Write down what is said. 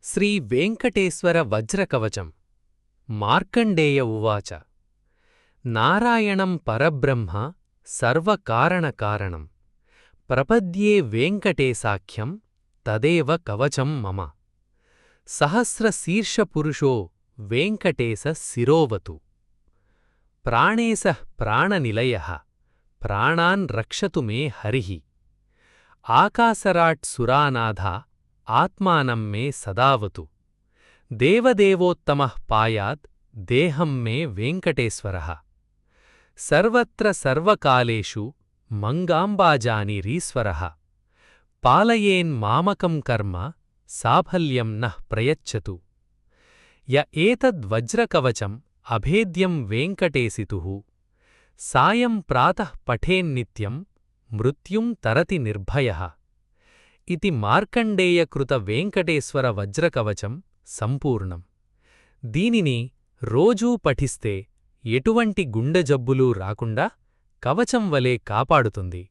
శ్రీవేంకటేశ్వర వజ్రకవచం మార్కండేయ ఉవాచ నారాయణం పరబ్రహ్మ సర్వకారణకారణం ప్రపద్యే వేంకటేశాఖ్యం తదేవ కవచం మమ సహస్రశీర్షపురుషో వేంకటేశ శిరోవతు ప్రాణేశః ప్రాణనిలయః ప్రాణాన్ రక్షతు మే హరిః ఆకాశరాట్ సురానాథా ఆత్మానం మే సదావతు దేవదేవోత్తమః పాయాద్ దేహం మే వేంకటేశ్వరః సర్వత్ర సర్వకాలేషు మంగాంబాజానిరీశ్వరః పాలయేన్మామకం కర్మ సాఫల్యం నః ప్రయచ్చతు య ఏతద్వజ్రకవచం అభేద్యం వేంకటేశితుః సాయం ప్రాతః పఠేన్నిత్యం మృత్యుం తరతి నిర్భయః ఇతి మార్కండేయకృత వేంకటేశ్వర వజ్రకవచం సంపూర్ణం. దీనిని రోజూ పఠిస్తే ఎటువంటి గుండెజబ్బులూ రాకుండా కవచం వలె కాపాడుతుంది.